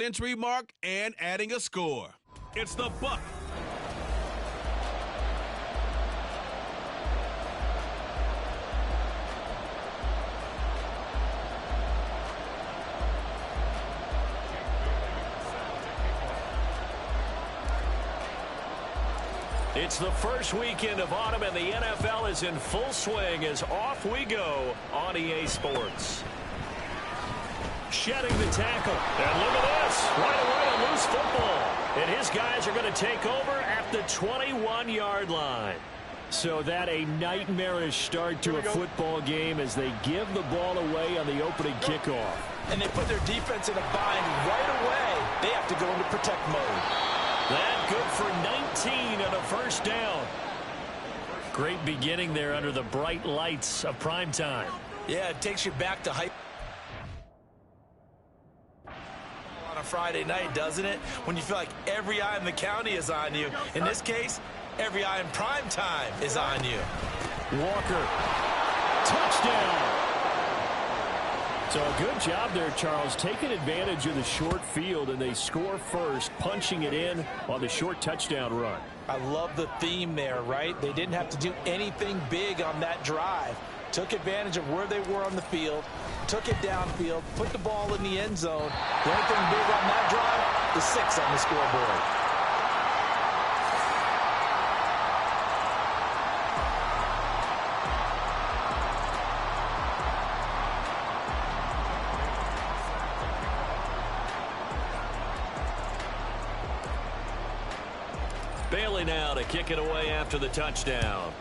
century mark and adding a score. It's the Buck. It's the first weekend of autumn, and the NFL is in full swing as off we go on EA Sports. Shedding the tackle. And look at this. Right away, a loose football. And his guys are going to take over at the 21-yard line. So that a nightmarish start to a football game as they give the ball away on the opening kickoff. And they put their defense in a bind right away. They have to go into protect mode. That good for 19 and a first down. Great beginning there under the bright lights of primetime. Yeah, it takes you back to hype on a Friday night, doesn't it? When you feel like every eye in the county is on you. In this case, every eye in primetime is on you. Walker. Touchdown. So a good job there, Charles, taking advantage of the short field, and they score first, punching it in on the short touchdown run. I love the theme there, right? They didn't have to do anything big on that drive. Took advantage of where they were on the field, took it downfield, put the ball in the end zone. The only thing big on that drive, the 6 on the scoreboard. Bailey now to kick it away after the touchdown.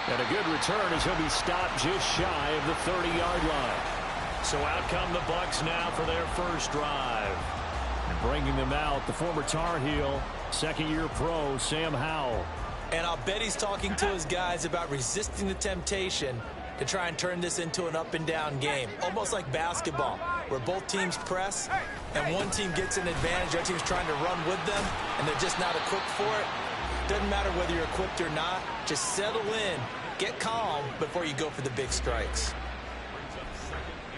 And a good return as he'll be stopped just shy of the 30-yard line. So out come the Bucs now for their first drive. And bringing them out, the former Tar Heel, second-year pro, Sam Howell. And I'll bet he's talking to his guys about resisting the temptation to try and turn this into an up-and-down game, almost like basketball, where both teams press, and one team gets an advantage, the other team's trying to run with them, and they're just not equipped for it. Doesn't matter whether you're equipped or not. Just settle in, get calm before you go for the big strikes.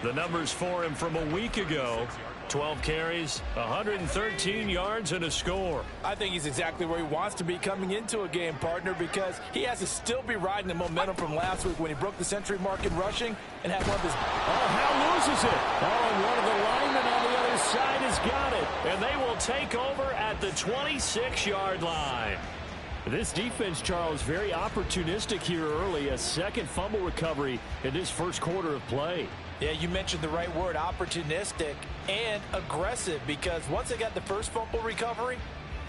The numbers for him from a week ago: 12 carries, 113 yards, and a score. I think he's exactly where he wants to be coming into a game, partner, because he has to still be riding the momentum from last week when he broke the century mark in rushing and had one of his... Oh, Hal loses it. Oh, and one of the linemen on the other side has got it. And they will take over at the 26-yard line. This defense, Charles, very opportunistic here early. A second fumble recovery in this first quarter of play. Yeah, you mentioned the right word, opportunistic and aggressive, because once they got the first fumble recovery,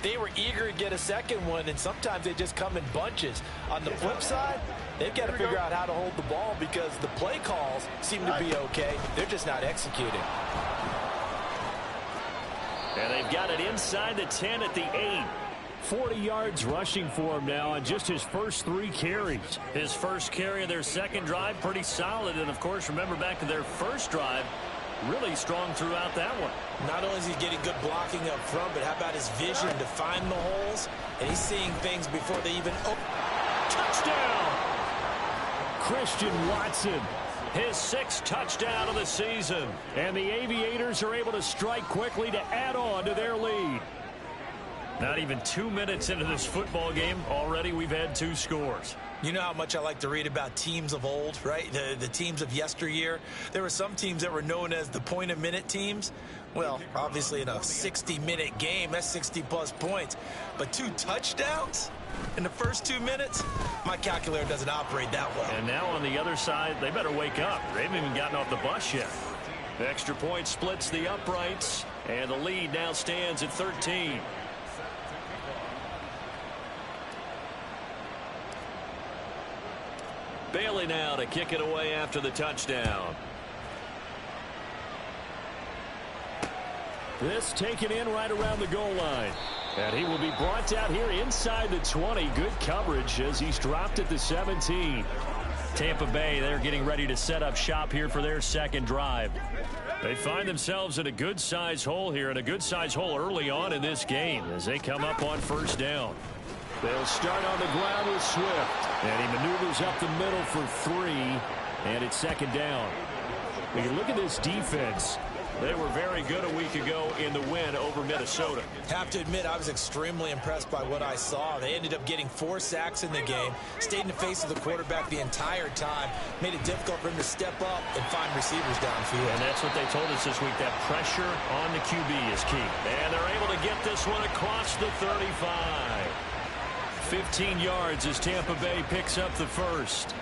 they were eager to get a second one, and sometimes they just come in bunches. On the flip side, they've got to figure out how to hold the ball because the play calls seem to be okay. They're just not executing. And they've got it inside the 10 at the 8. 40 yards rushing for him now on just his first 3 carries. His first carry of their second drive, pretty solid. And, of course, remember back to their first drive, really strong throughout that one. Not only is he getting good blocking up front, but how about his vision to find the holes? And he's seeing things before they even... Oh, touchdown! Christian Watson, his 6th touchdown of the season. And the Aviators are able to strike quickly to add on to their lead. Not even 2 minutes into this football game, already we've had 2 scores. You know how much I like to read about teams of old, right? The teams of yesteryear. There were some teams that were known as the point-a-minute teams. Well, obviously in a 60-minute game, that's 60-plus points. But 2 touchdowns in the first 2 minutes? My calculator doesn't operate that well. And now on the other side, they better wake up. They haven't even gotten off the bus yet. The extra point splits the uprights, and the lead now stands at 13. Bailey now to kick it away after the touchdown. This taken in right around the goal line. And he will be brought down here inside the 20. Good coverage as he's dropped at the 17. Tampa Bay, they're getting ready to set up shop here for their second drive. They find themselves in a good-sized hole here, and a good-sized hole early on in this game as they come up on first down. They'll start on the ground with Swift. And he maneuvers up the middle for 3. And it's second down. When you look at this defense, they were very good a week ago in the win over Minnesota. Have to admit, I was extremely impressed by what I saw. They ended up getting 4 sacks in the game, stayed in the face of the quarterback the entire time, made it difficult for him to step up and find receivers downfield. And that's what they told us this week, that pressure on the QB is key. And they're able to get this one across the 35. 15 yards as Tampa Bay picks up the first.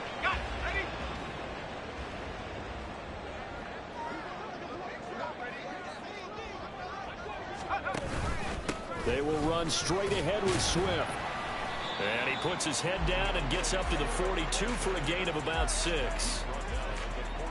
They will run straight ahead with Swift. And he puts his head down and gets up to the 42 for a gain of about 6.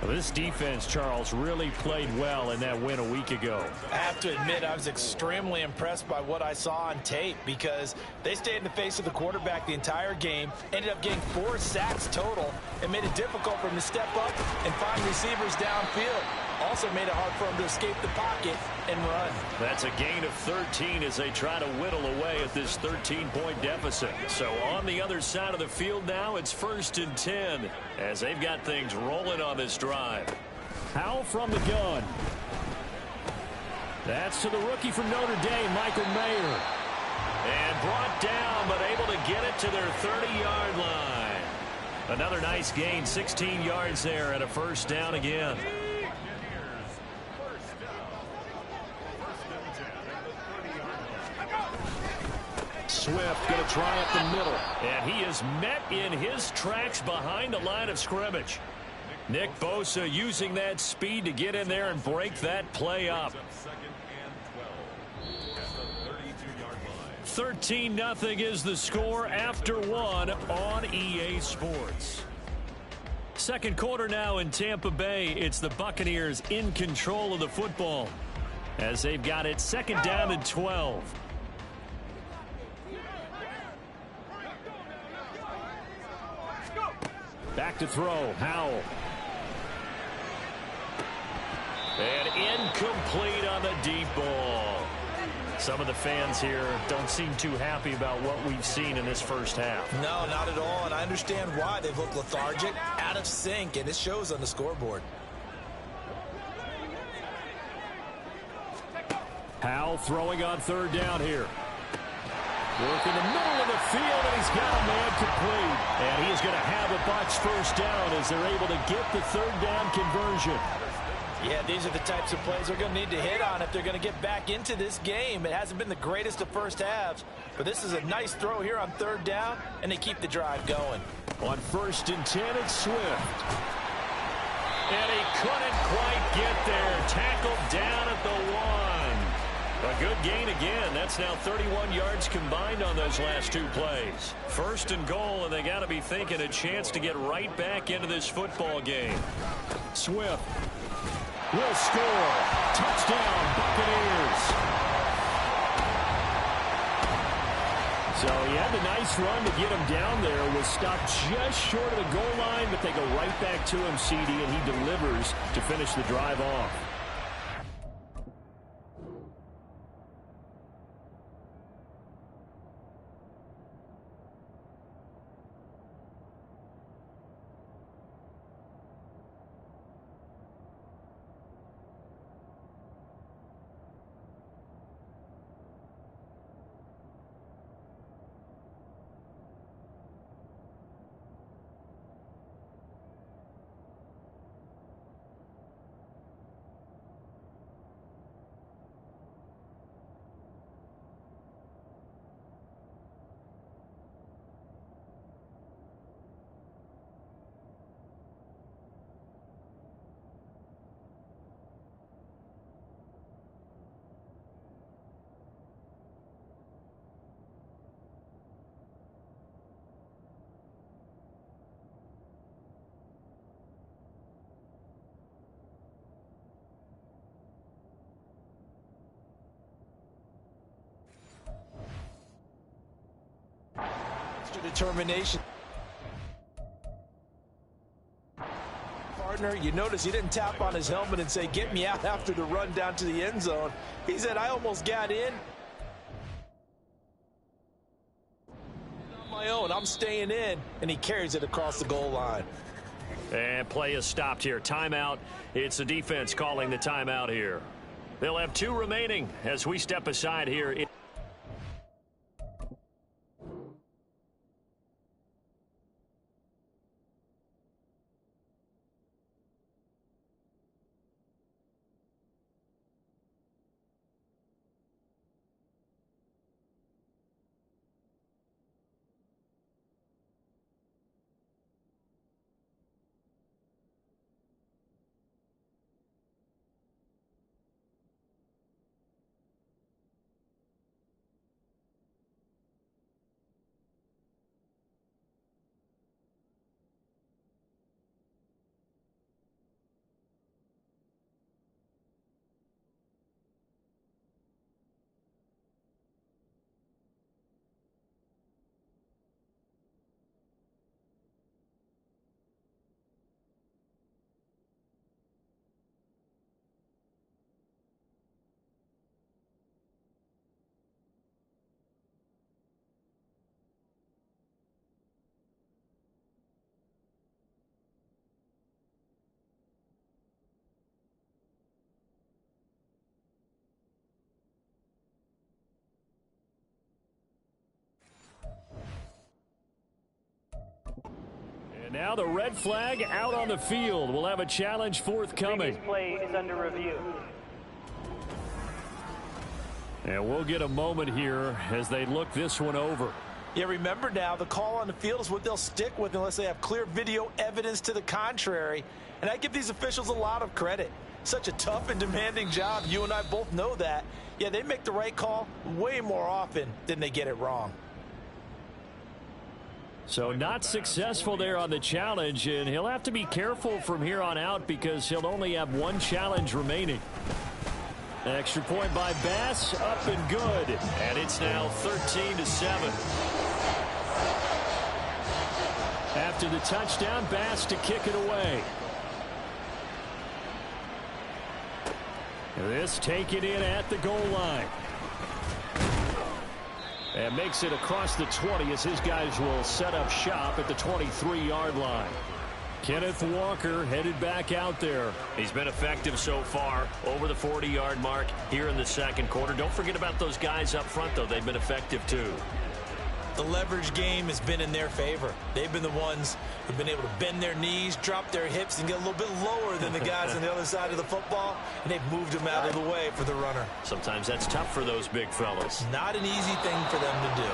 Well, this defense, Charles, really played well in that win a week ago. I have to admit, I was extremely impressed by what I saw on tape because they stayed in the face of the quarterback the entire game, ended up getting 4 sacks total, and made it difficult for him to step up and find receivers downfield. Also made it hard for him to escape the pocket and run. That's a gain of 13 as they try to whittle away at this 13-point deficit. So on the other side of the field now, it's 1st and 10 as they've got things rolling on this drive. Howell from the gun. That's to the rookie from Notre Dame, Michael Mayer. And brought down, but able to get it to their 30-yard line. Another nice gain, 16 yards there and a first down again. Swift going to try up the middle. And he is met in his tracks behind the line of scrimmage. Nick Bosa using that speed to get in there and break that play up. 13-0 is the score after 1 on EA Sports. Second quarter now in Tampa Bay. It's the Buccaneers in control of the football as they've got it second down and 12. Back to throw, Howell. And incomplete on the deep ball. Some of the fans here don't seem too happy about what we've seen in this first half. No, not at all, and I understand why. They've looked lethargic, out of sync, and it shows on the scoreboard. Howell throwing on third down here. Work in the middle of the field, and he's got a man complete. And he is going to have a Bucs first down as they're able to get the third down conversion. Yeah, these are the types of plays they're going to need to hit on if they're going to get back into this game. It hasn't been the greatest of first halves, but this is a nice throw here on third down, and they keep the drive going. On 1st and 10, it's Swift. And he couldn't quite get there. Tackled down at the 1. A good gain again. That's now 31 yards combined on those last 2 plays. 1st and goal, and they got to be thinking a chance to get right back into this football game. Swift will score. Touchdown, Buccaneers. So he had the nice run to get him down there. Was stopped just short of the goal line, but they go right back to him, CD, and he delivers to finish the drive off. Determination. Partner, you notice he didn't tap on his helmet and say, get me out after the run down to the end zone. He said, I almost got in. I'm staying in, and he carries it across the goal line. And play is stopped here. Timeout. It's the defense calling the timeout here. They'll have 2 remaining as we step aside here. And now the red flag out on the field. We'll have a challenge forthcoming. Previous play is under review. And we'll get a moment here as they look this one over. Yeah, remember now, the call on the field is what they'll stick with unless they have clear video evidence to the contrary. And I give these officials a lot of credit. Such a tough and demanding job. You and I both know that. Yeah, they make the right call way more often than they get it wrong. So not successful there on the challenge, and he'll have to be careful from here on out because he'll only have 1 challenge remaining. Extra point by Bass, up and good. And it's now 13-7. After the touchdown, Bass to kick it away. This taken in at the goal line. And makes it across the 20 as his guys will set up shop at the 23-yard line. Kenneth Walker headed back out there. He's been effective so far, over the 40-yard mark here in the second quarter. Don't forget about those guys up front, though. They've been effective, too. The leverage game has been in their favor. They've been the ones who've been able to bend their knees, drop their hips, and get a little bit lower than the guys on the other side of the football, and they've moved them out of the way for the runner. Sometimes that's tough for those big fellas. Not an easy thing for them to do.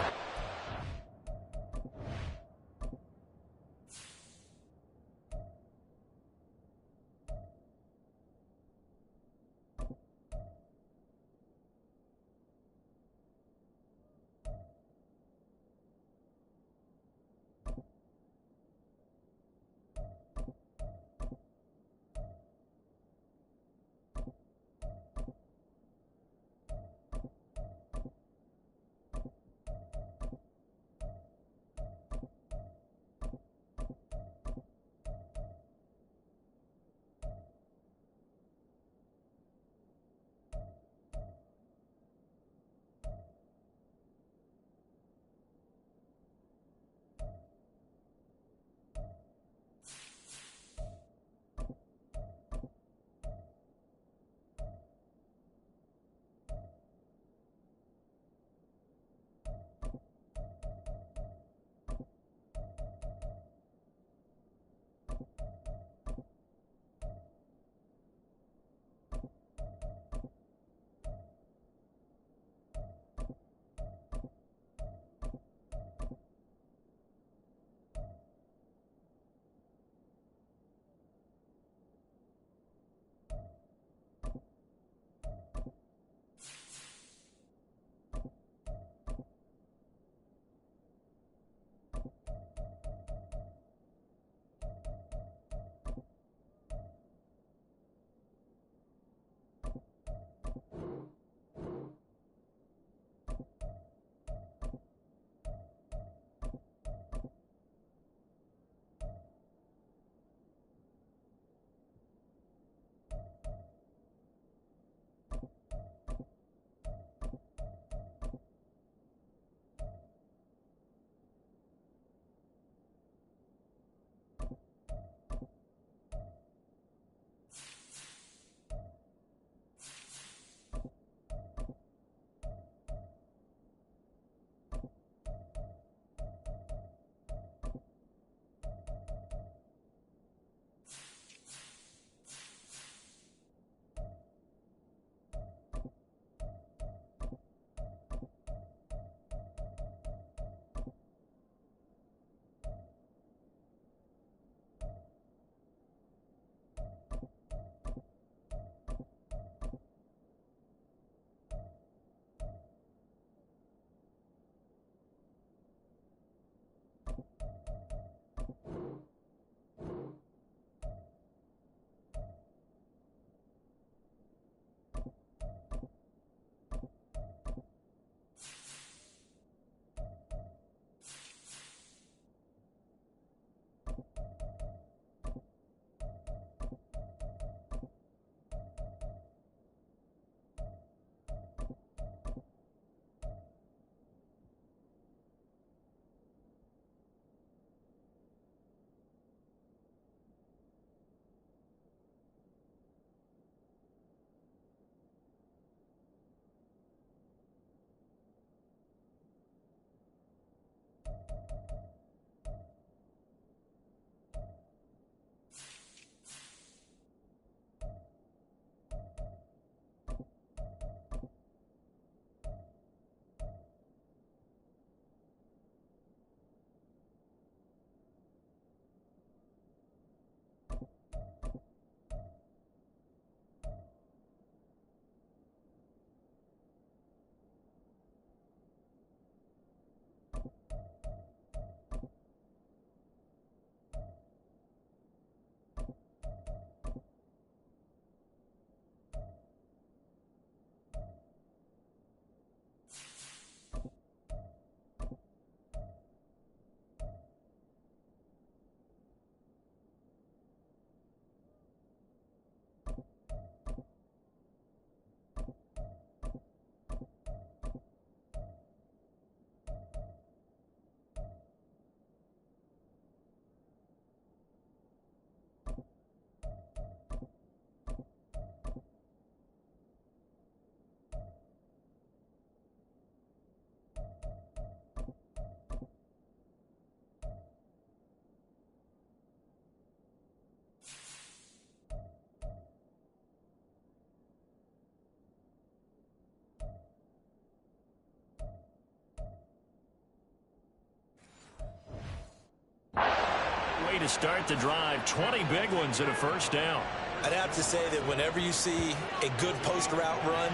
way to start the drive. 20 big ones and a first down. I'd have to say that whenever you see a good post route run,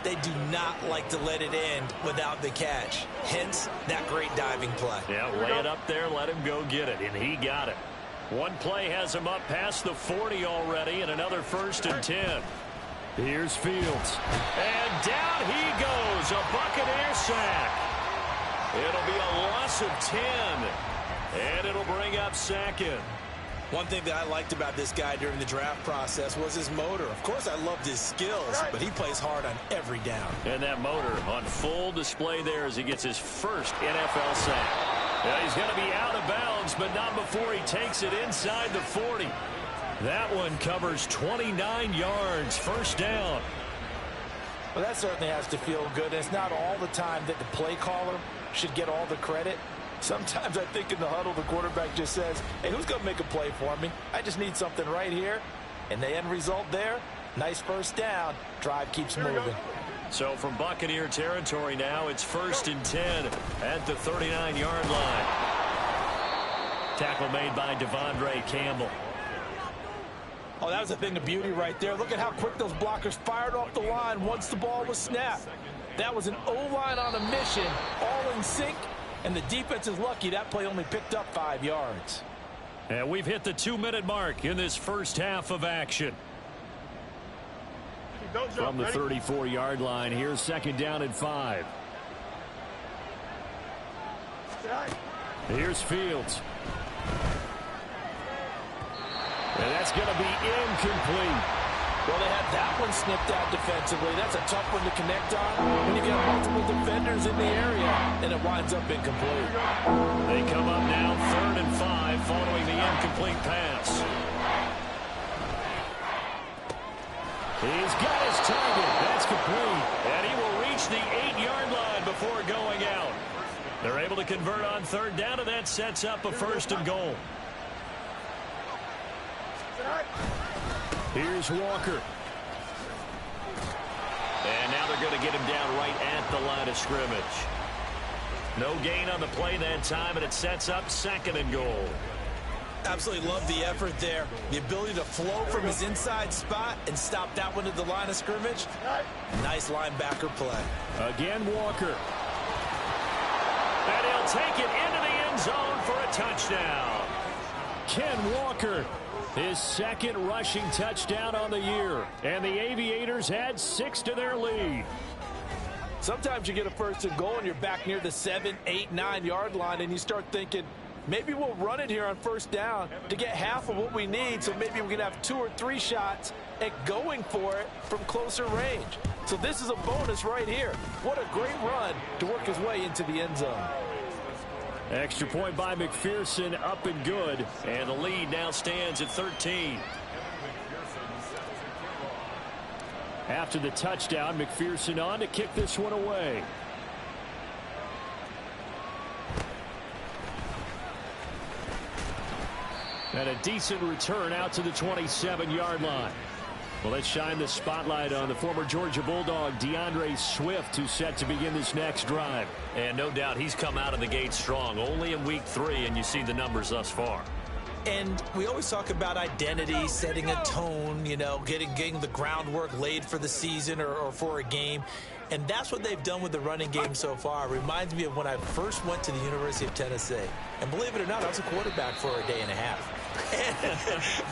they do not like to let it end without the catch. Hence, that great diving play. Yeah, lay it up there, let him go get it, and he got it. One play has him up past the 40 already, and another 1st and 10. Here's Fields. And down he goes, a Buccaneer sack. It'll be a loss of 10, and it'll bring up 2nd. One thing that I liked about this guy during the draft process was his motor. Of course, I loved his skills, but he plays hard on every down. And that motor on full display there as he gets his first NFL sack. Yeah, he's going to be out of bounds, but not before he takes it inside the 40. That one covers 29 yards, first down. Well, that certainly has to feel good. It's not all the time that the play caller should get all the credit. Sometimes I think in the huddle, the quarterback just says, hey, who's going to make a play for me? I just need something right here. And the end result there, nice first down. Drive keeps moving. So from Buccaneer territory now, it's 1st and 10 at the 39-yard line. Tackle made by Devondre Campbell. Oh, that was a thing of beauty right there. Look at how quick those blockers fired off the line once the ball was snapped. That was an O-line on a mission, all in sync. And the defense is lucky that play only picked up 5 yards. And we've hit the 2-minute mark in this first half of action. From the 34-yard line, here's 2nd down and 5. Here's Fields. And that's going to be incomplete. Well, they had that one snipped out defensively. That's a tough one to connect on when you got multiple defenders in the area, and it winds up incomplete. They come up now 3rd and 5 following the incomplete pass. He's got his target. That's complete. And he will reach the 8-yard line before going out. They're able to convert on 3rd down, and that sets up a 1st and goal. Here's Walker. And now they're going to get him down right at the line of scrimmage. No gain on the play that time, and it sets up 2nd and goal. Absolutely love the effort there. The ability to flow from his inside spot and stop that one at the line of scrimmage. Nice linebacker play. Again, Walker. And he'll take it into the end zone for a touchdown. Ken Walker, his 2nd rushing touchdown on the year. And the Aviators add 6 to their lead. Sometimes you get a 1st and goal and you're back near the 7, 8, 9-yard line, and you start thinking, maybe we'll run it here on 1st down to get half of what we need, so maybe we can have 2 or 3 shots at going for it from closer range. So this is a bonus right here. What a great run to work his way into the end zone. Extra point by McPherson, up and good. And the lead now stands at 13. After the touchdown, McPherson on to kick this one away. And a decent return out to the 27-yard line. Well, let's shine the spotlight on the former Georgia Bulldog, DeAndre Swift, who's set to begin this next drive. And no doubt he's come out of the gate strong, only in week 3, and you see the numbers thus far. And we always talk about identity, setting a tone, you know, getting the groundwork laid for the season or for a game. And that's what they've done with the running game so far. It reminds me of when I first went to the University of Tennessee. And believe it or not, I was a quarterback for a day and a half.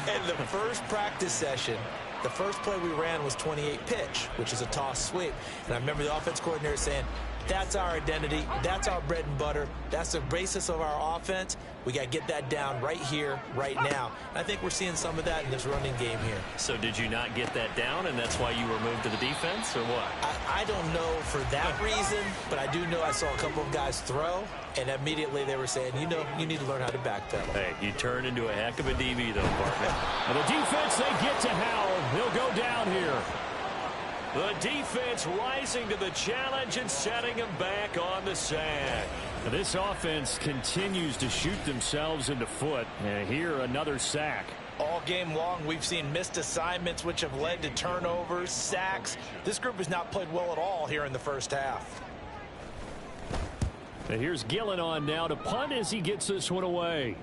And the first practice session, the first play we ran was 28 pitch, which is a toss sweep. And I remember the offense coordinator saying, that's our identity. That's our bread and butter. That's the basis of our offense. We got to get that down right here, right now. And I think we're seeing some of that in this running game here. So did you not get that down, and that's why you were moved to the defense, or what? I don't know for that reason, but I do know I saw a couple of guys throw, and immediately they were saying, you know, you need to learn how to backpedal. Hey, you turned into a heck of a DB, though, partner. And the defense, they get to Howell. He'll go down here. The defense rising to the challenge and setting them back on the sack. This offense continues to shoot themselves in the foot. And here, another sack. All game long, we've seen missed assignments, which have led to turnovers, sacks. This group has not played well at all here in the first half. And here's Gillen on now to punt as he gets this one away.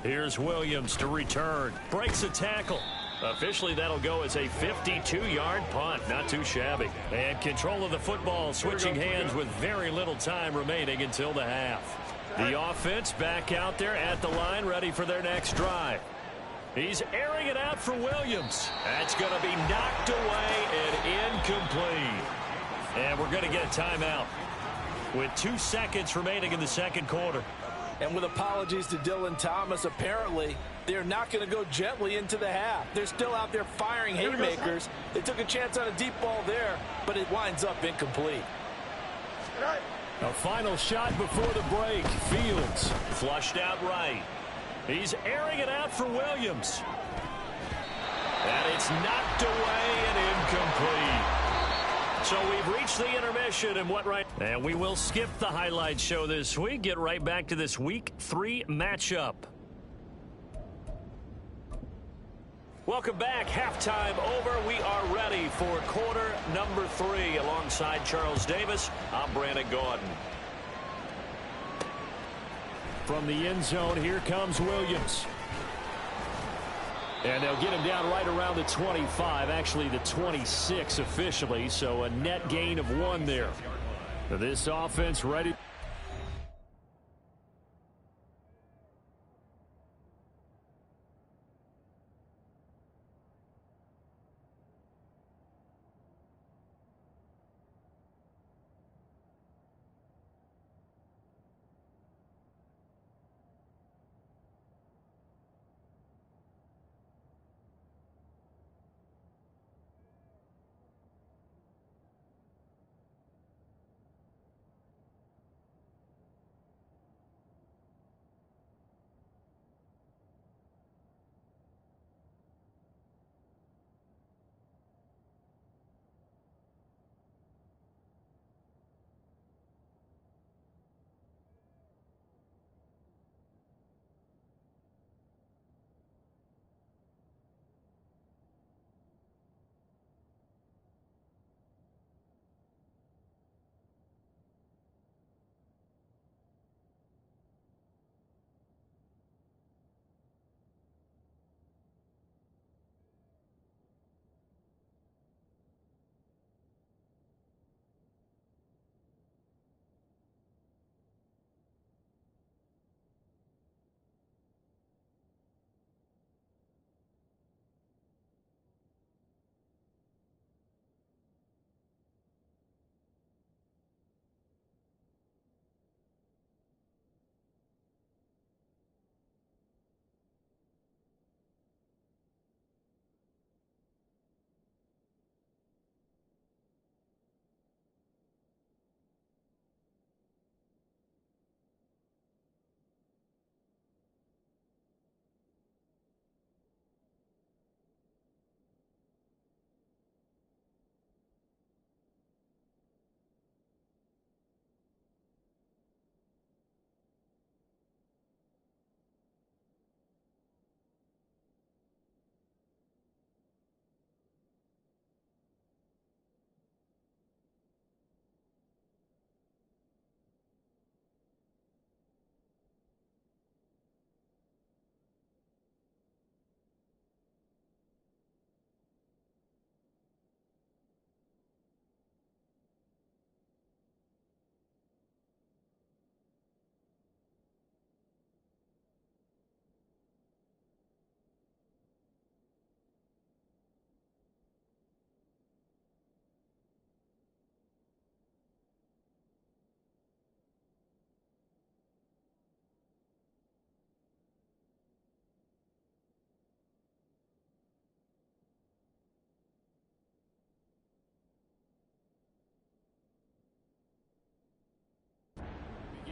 Here's Williams to return. Breaks a tackle. Officially, that'll go as a 52-yard punt. Not too shabby. And control of the football switching hands with very little time remaining until the half. The offense back out there at the line, ready for their next drive. He's airing it out for Williams. That's going to be knocked away and incomplete. And we're going to get a timeout with 2 seconds remaining in the second quarter. And with apologies to Dylan Thomas, apparently they're not going to go gently into the half. They're still out there firing haymakers. They took a chance on a deep ball there, but it winds up incomplete. A final shot before the break. Fields flushed out right. He's airing it out for Williams. And it's knocked away and incomplete. So we've reached the intermission and and we will skip the highlight show this week. Get right back to this week 3 matchup. Welcome back. Halftime over. We are ready for quarter number 3. Alongside Charles Davis, I'm Brandon Gaudin. From the end zone, here comes Williams. And they'll get him down right around the 25, actually the 26 officially, so a net gain of 1 there. This offense ready.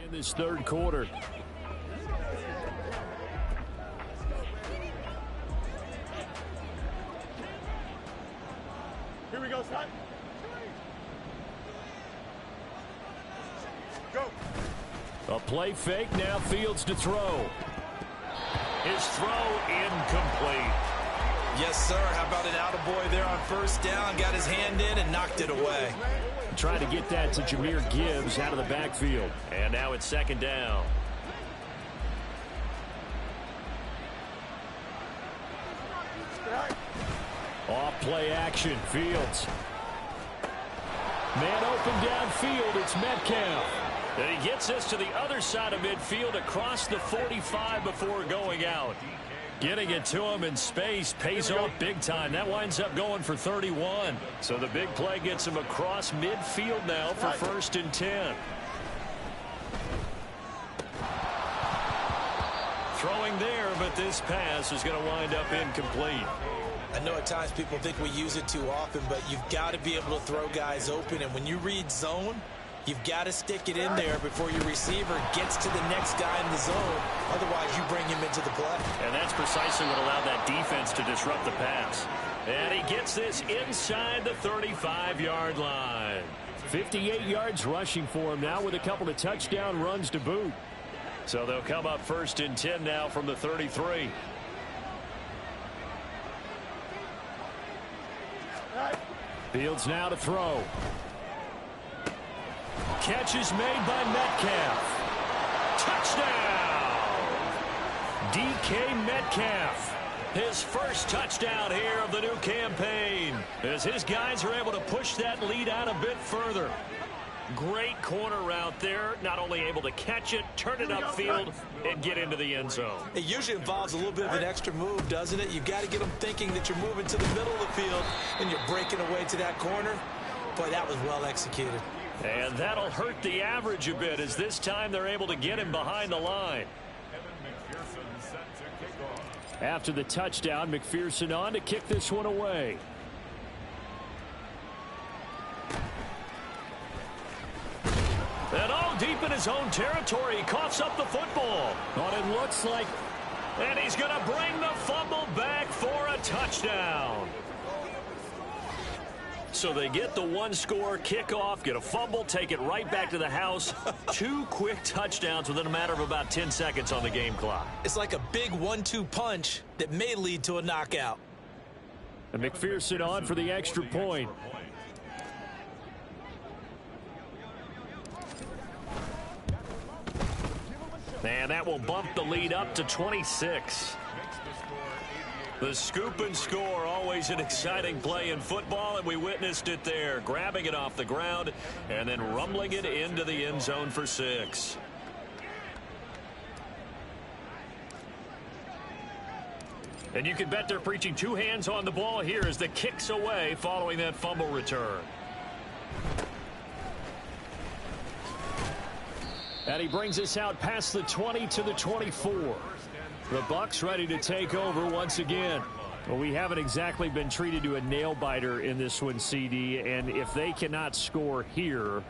In this third quarter. Here we go, Scott. Go. A play fake, now Fields to throw. His throw incomplete. Yes, sir. How about an attaboy there on first down? Got his hand in and knocked it away. Trying to get that to Jahmyr Gibbs out of the backfield. And now it's second down. Off play action, Fields. Man open downfield, it's Metcalf. And he gets this to the other side of midfield across the 45 before going out. Getting it to him in space pays off big time. That winds up going for 31. So the big play gets him across midfield now for 1st and 10. Throwing there, but this pass is going to wind up incomplete. I know at times people think we use it too often, but you've got to be able to throw guys open. And when you read zone, you've got to stick it in there before your receiver gets to the next guy in the zone. Otherwise, you bring him into the play. And that's precisely what allowed that defense to disrupt the pass. And he gets this inside the 35-yard line. 58 yards rushing for him now with a couple of touchdown runs to boot. So they'll come up 1st and 10 now from the 33. Fields now to throw. Catch is made by Metcalf. Touchdown! DK Metcalf. His first touchdown here of the new campaign, as his guys are able to push that lead out a bit further. Great corner route there. Not only able to catch it, turn it upfield, and get into the end zone. It usually involves a little bit of an extra move, doesn't it? You've got to get them thinking that you're moving to the middle of the field and you're breaking away to that corner. Boy, that was well executed. And that'll hurt the average a bit, as this time they're able to get him behind the line. After the touchdown, McPherson on to kick this one away. And all deep in his own territory, he coughs up the football. But it looks like... And he's going to bring the fumble back for a touchdown. So they get the one-score kickoff, get a fumble, take it right back to the house. 2 quick touchdowns within a matter of about 10 seconds on the game clock. It's like a big 1-2 punch that may lead to a knockout. And McPherson on for the extra point. And that will bump the lead up to 26. The scoop and score, always an exciting play in football, and we witnessed it there. Grabbing it off the ground and then rumbling it into the end zone for 6. And you can bet they're preaching 2 hands on the ball here as the kick's away following that fumble return. And he brings us out past the 20 to the 24. The Bucs ready to take over once again. Well, we haven't exactly been treated to a nail-biter in this one, CD, and if they cannot score here,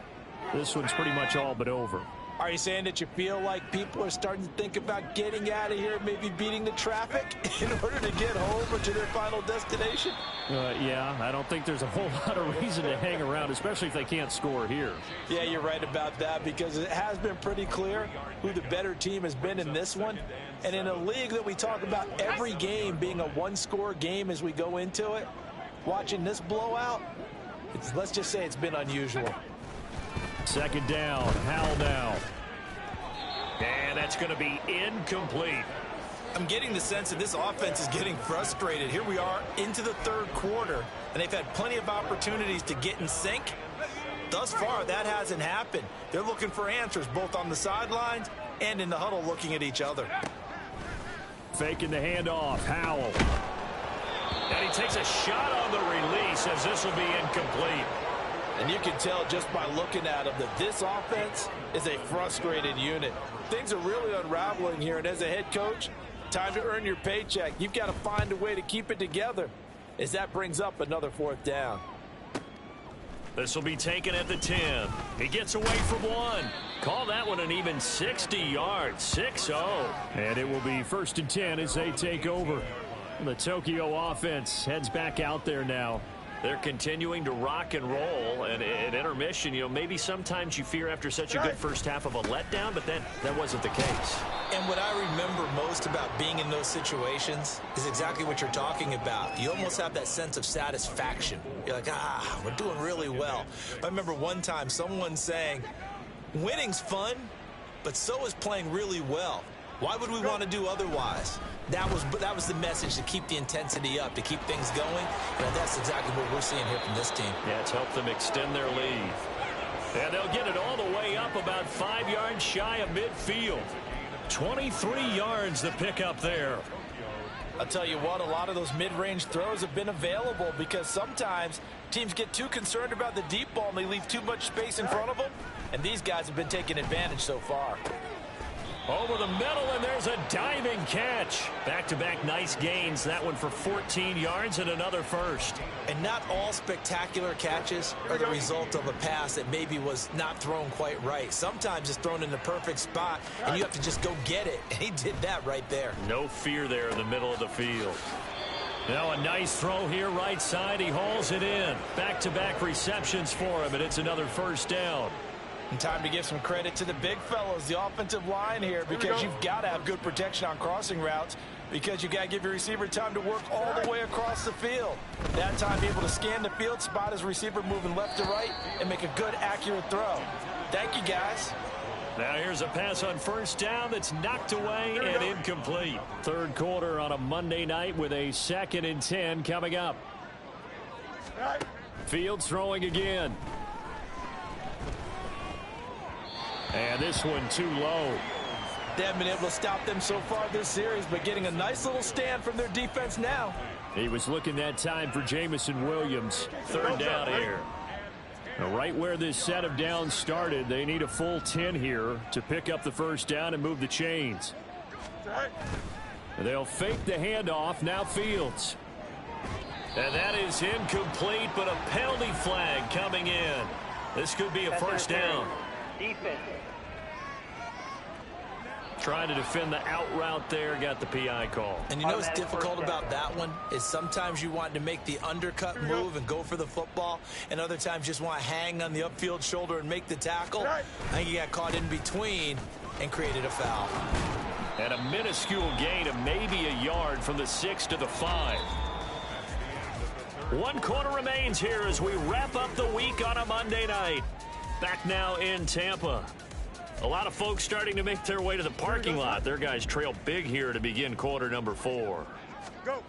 this one's pretty much all but over. Are you saying that you feel like people are starting to think about getting out of here, maybe beating the traffic in order to get home or to their final destination? Yeah, I don't think there's a whole lot of reason to hang around, especially if they can't score here. Yeah, you're right about that, because it has been pretty clear who the better team has been in this one. And in a league that we talk about every game being a one-score game as we go into it, watching this blowout, let's just say it's been unusual. 2nd down, Howell now. And that's going to be incomplete. I'm getting the sense that this offense is getting frustrated. Here we are into the 3rd quarter, and they've had plenty of opportunities to get in sync. Thus far, that hasn't happened. They're looking for answers both on the sidelines and in the huddle looking at each other. Faking the handoff, Howell. And he takes a shot on the release, as this will be incomplete. And you can tell just by looking at them that this offense is a frustrated unit. Things are really unraveling here, and as a head coach, time to earn your paycheck. You've got to find a way to keep it together, as that brings up another 4th down. This will be taken at the 10. He gets away from 1. Call that one an even 60 yards, 6-0. And it will be 1st and 10 as they take over. The Tokyo offense heads back out there now. They're continuing to rock and roll, and at intermission, you know, maybe sometimes you fear after such a good first half of a letdown, but that wasn't the case. And what I remember most about being in those situations is exactly what you're talking about. You almost have that sense of satisfaction. You're like, we're doing really well. I remember one time someone saying, winning's fun, but so is playing really well. Why would we want to do otherwise? That was the message, to keep the intensity up, to keep things going. That's exactly what we're seeing here from this team. Yeah, it's helped them extend their lead. And they'll get it all the way up about 5 yards shy of midfield. 23 yards to pick up there. I'll tell you what, a lot of those mid-range throws have been available because sometimes teams get too concerned about the deep ball and they leave too much space in front of them. And these guys have been taking advantage so far. Over the middle, and there's a diving catch. Back-to-back nice gains. That one for 14 yards and another first. And not all spectacular catches are the result of a pass that maybe was not thrown quite right. Sometimes it's thrown in the perfect spot, and you have to just go get it. And he did that right there. No fear there in the middle of the field. Now a nice throw here right side. He hauls it in. Back-to-back receptions for him, and it's another first down. And time to give some credit to the big fellows, the offensive line here, because you've got to have good protection on crossing routes, because you've got to give your receiver time to work all the way across the field. That time, be able to scan the field, spot his receiver moving left to right, and make a good, accurate throw. Thank you, guys. Now here's a pass on first down that's knocked away and incomplete. Third quarter on a Monday night with a 2nd and 10 coming up. Fields throwing again. And this one too low. They haven't been able to stop them so far this series, but getting a nice little stand from their defense now. He was looking that time for Jamison Williams. Third down here. Now right where this set of downs started, they need a full 10 here to pick up the first down and move the chains. They'll fake the handoff. Now Fields. And that is incomplete, but a penalty flag coming in. This could be a first down. Defense. Trying to defend the out route there, got the PI call. And you know what's difficult about that one is sometimes you want to make the undercut move and go for the football, and other times just want to hang on the upfield shoulder and make the tackle. I think he got caught in between and created a foul. And a minuscule gain of maybe a yard from the 6 to the 5. 1 quarter remains here as we wrap up the week on a Monday night. Back now in Tampa. A lot of folks starting to make their way to the parking lot. Their guys trail big here to begin quarter number 4. Go.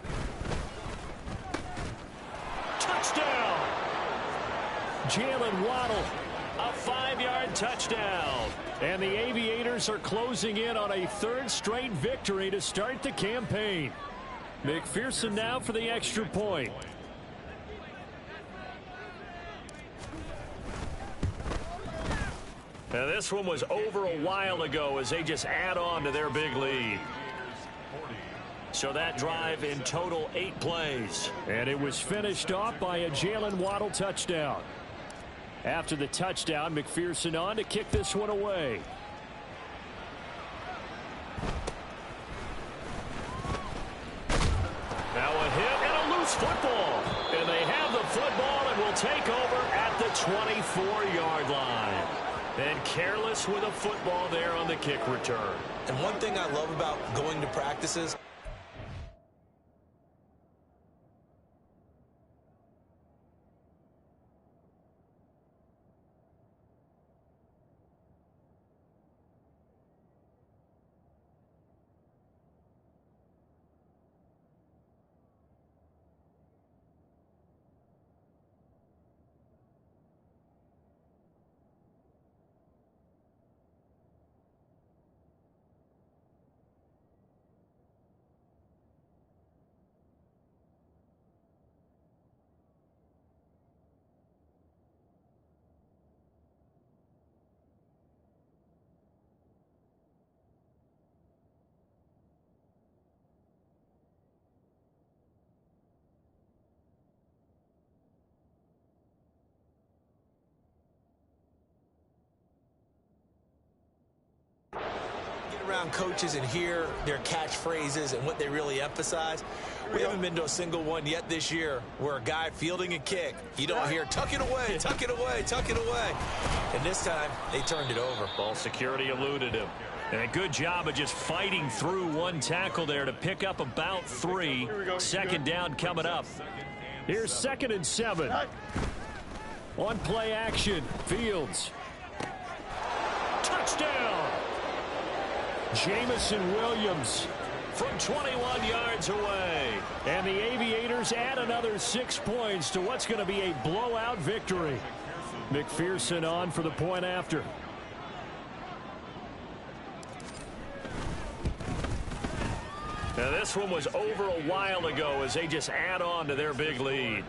Touchdown! Jalen Waddle, a 5-yard touchdown. And the Aviators are closing in on a 3rd straight victory to start the campaign. McPherson now for the extra point. Now this one was over a while ago as they just add on to their big lead. So that drive in total 8 plays. And it was finished off by a Jalen Waddle touchdown. After the touchdown, McPherson on to kick this one away. Now a hit and a loose football. And they have the football and will take over at the 24-yard line. And careless with a football there on the kick return. And one thing I love about going to practices, around coaches and hear their catchphrases and what they really emphasize. We haven't been to a single one yet this year where a guy fielding a kick, you don't hear, tuck it away, tuck it away, tuck it away. And this time, they turned it over. Ball security eluded him. And a good job of just fighting through one tackle there to pick up about 3. Second down coming up. Here's 2nd and 7. On play action, Fields. Touchdown! Jamison Williams, from 21 yards away. And the Aviators add another 6 points to what's going to be a blowout victory. McPherson on for the point after. Now this one was over a while ago as they just add on to their big lead.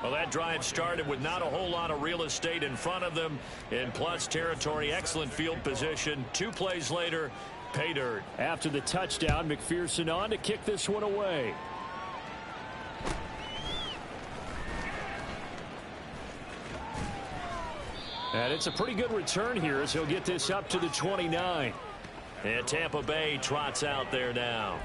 Well, that drive started with not a whole lot of real estate in front of them in plus territory. Excellent field position. 2 plays later, pay dirt. After the touchdown, McPherson on to kick this one away. And it's a pretty good return here as he'll get this up to the 29. And Tampa Bay trots out there now.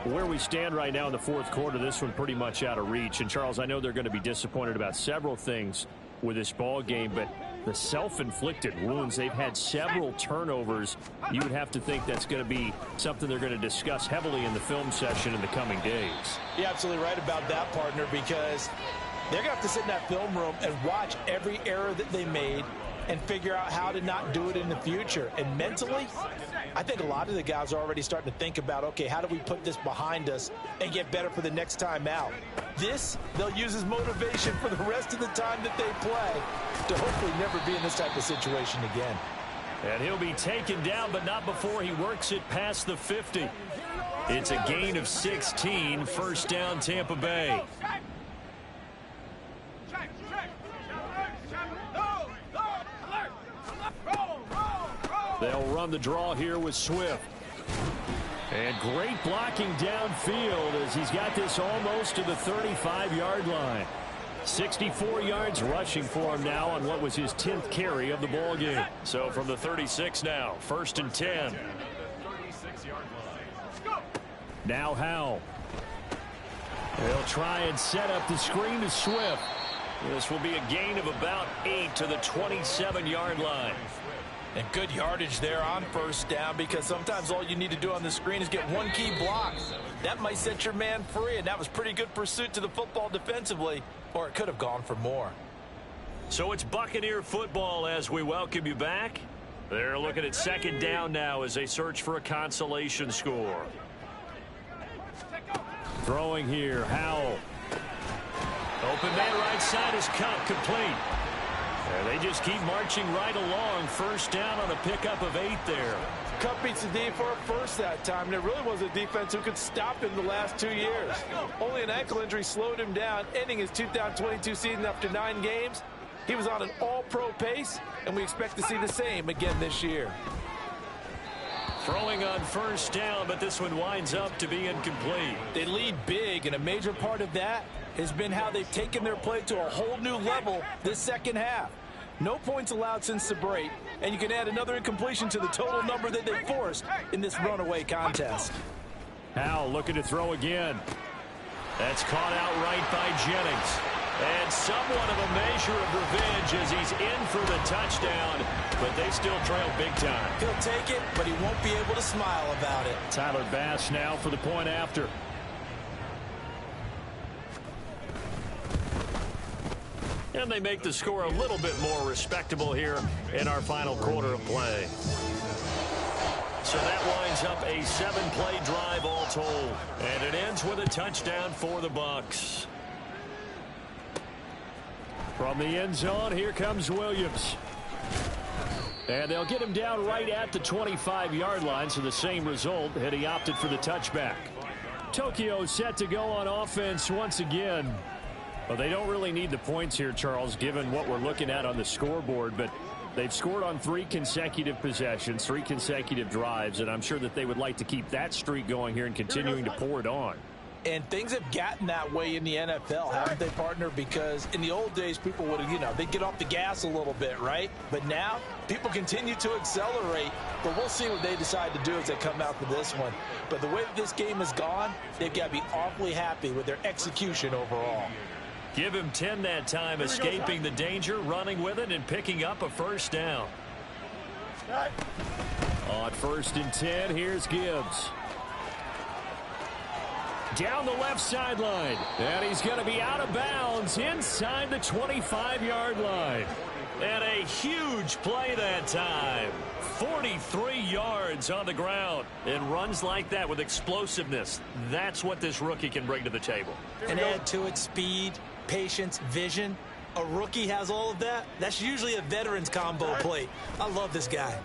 Where we stand right now in the fourth quarter, this one pretty much out of reach. And, Charles, I know they're going to be disappointed about several things with this ball game, but the self-inflicted wounds, they've had several turnovers. You would have to think that's going to be something they're going to discuss heavily in the film session in the coming days. You're absolutely right about that, partner, because they're going to have to sit in that film room and watch every error that they made and figure out how to not do it in the future. And mentally, I think a lot of the guys are already starting to think about, okay, how do we put this behind us and get better for the next time out? This, they'll use as motivation for the rest of the time that they play to hopefully never be in this type of situation again. And he'll be taken down, but not before he works it past the 50. It's a gain of 16, first down Tampa Bay. They'll run the draw here with Swift. And great blocking downfield as he's got this almost to the 35-yard line. 64 yards rushing for him now on what was his 10th carry of the ball game. So from the 36 now, 1st and 10. Now Howell. They'll try and set up the screen to Swift. This will be a gain of about 8 to the 27-yard line. And good yardage there on first down, because sometimes all you need to do on the screen is get one key block. That might set your man free, and that was pretty good pursuit to the football defensively, or it could have gone for more. So it's Buccaneer football as we welcome you back. They're looking at 2nd down now as they search for a consolation score. Throwing here, Howell. Open man right side is cut, complete. And they just keep marching right along. First down on a pickup of 8 there. Cup beats the D for a first that time. There really was a defense who could stop him the last 2 years. Only an ankle injury slowed him down, ending his 2022 season after 9 games. He was on an all-pro pace, and we expect to see the same again this year. Throwing on first down, but this one winds up to be incomplete. They lead big, and a major part of that has been how they've taken their play to a whole new level this second half. No points allowed since the break, and you can add another incompletion to the total number that they forced in this runaway contest. Howell looking to throw again. That's caught out right by Jennings. And somewhat of a measure of revenge as he's in for the touchdown, but they still trail big time. He'll take it, but he won't be able to smile about it. Tyler Bass now for the point after. And they make the score a little bit more respectable here in our final quarter of play. So that winds up a 7-play drive all told. And it ends with a touchdown for the Bucs. From the end zone, here comes Williams. And they'll get him down right at the 25-yard line, so the same result had he opted for the touchback. Tokyo set to go on offense once again. Well, they don't really need the points here, Charles, given what we're looking at on the scoreboard, but they've scored on 3 consecutive possessions, 3 consecutive drives, and I'm sure that they would like to keep that streak going here and continuing to pour it on. And things have gotten that way in the NFL, haven't they, partner? Because in the old days, people would have, they'd get off the gas a little bit, right? But now, people continue to accelerate. But we'll see what they decide to do as they come out for this one. But the way that this game has gone, they've got to be awfully happy with their execution overall. Give him 10 that time, escaping the danger, running with it, and picking up a first down. On 1st and 10, here's Gibbs. down the left sideline. And he's going to be out of bounds inside the 25-yard line. And a huge play that time. 43 yards on the ground. And runs like that with explosiveness. That's what this rookie can bring to the table. And add to it speed, patience, vision. A rookie has all of that. That's usually a veteran's combo plate. I love this guy.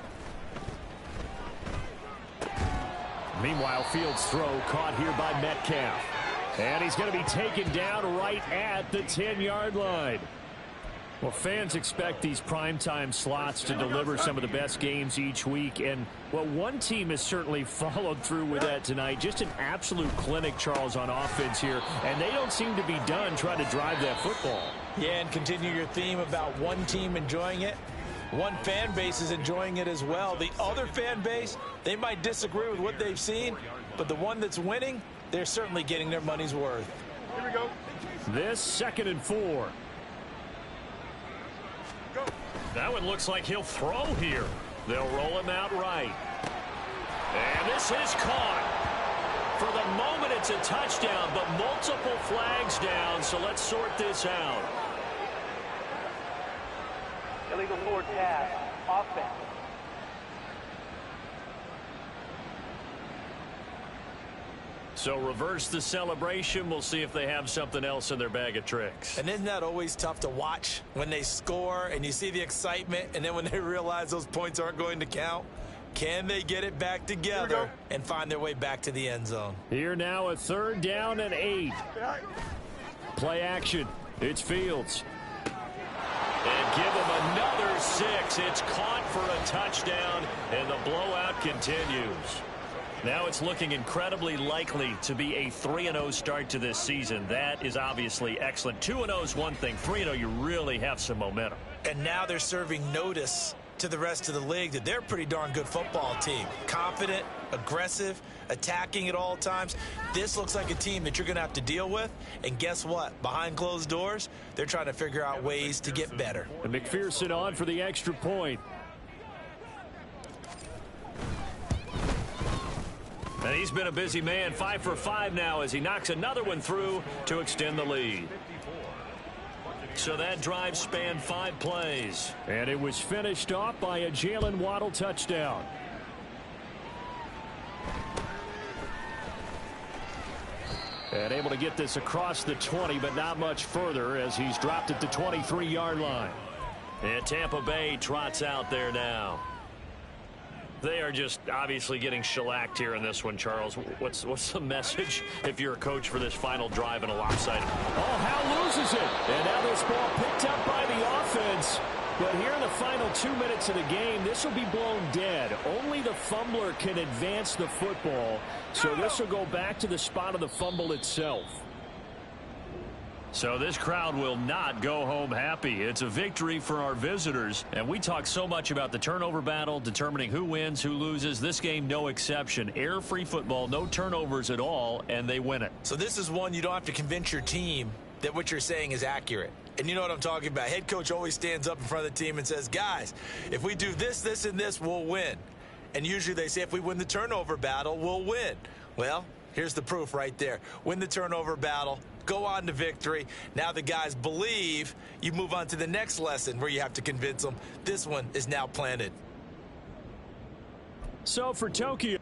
Meanwhile, Fields' throw caught here by Metcalf. And he's going to be taken down right at the 10-yard line. Well, fans expect these primetime slots to deliver some of the best games each week. And, well, one team has certainly followed through with that tonight. Just an absolute clinic, Charles, on offense here. And they don't seem to be done trying to drive that football. Yeah, and continue your theme about one team enjoying it. One fan base is enjoying it as well. The other fan base, they might disagree with what they've seen, but the one that's winning, they're certainly getting their money's worth. Here we go. This 2nd and 4. That one looks like he'll throw here. They'll roll him out right. And this is caught. For the moment, it's a touchdown, but multiple flags down, so let's sort this out. Illegal forward pass, offense. So reverse the celebration. We'll see if they have something else in their bag of tricks. And isn't that always tough to watch when they score and you see the excitement, and then when they realize those points aren't going to count? Can they get it back together and find their way back to the end zone? Here now, a 3rd down and 8. Play action. It's Fields. And give him another 6. It's caught for a touchdown, and the blowout continues. Now it's looking incredibly likely to be a 3-0 start to this season. That is obviously excellent. 2-0 is one thing. 3-0, you really have some momentum. And now they're serving notice to the rest of the league that they're a pretty darn good football team. Confident, aggressive, attacking at all times. This looks like a team that you're going to have to deal with. And guess what? Behind closed doors, they're trying to figure out ways to get better. And McPherson on for the extra point. And he's been a busy man. 5 for 5 now as he knocks another one through to extend the lead. So that drive spanned 5 plays. And it was finished off by a Jalen Waddle touchdown. And able to get this across the 20, but not much further as he's dropped at the 23-yard line. And Tampa Bay trots out there now. They are just obviously getting shellacked here in this one, Charles. What's the message if you're a coach for this final drive in a lopsided? Oh, Hal loses it. And now this ball picked up by the offense. But here in the final 2 minutes of the game, this will be blown dead. Only the fumbler can advance the football. So this will go back to the spot of the fumble itself. So this crowd will not go home happy. It's a victory for our visitors. And we talk so much about the turnover battle, determining who wins, who loses. This game, no exception. Error-free football, no turnovers at all, and they win it. So this is one you don't have to convince your team that what you're saying is accurate. And you know what I'm talking about. Head coach always stands up in front of the team and says, guys, if we do this, this, and this, we'll win. And usually they say if we win the turnover battle, we'll win. Well, here's the proof right there. Win the turnover battle. Go on to victory. Now the guys believe. You move on to the next lesson where you have to convince them. This one is now planted. So for Tokyo.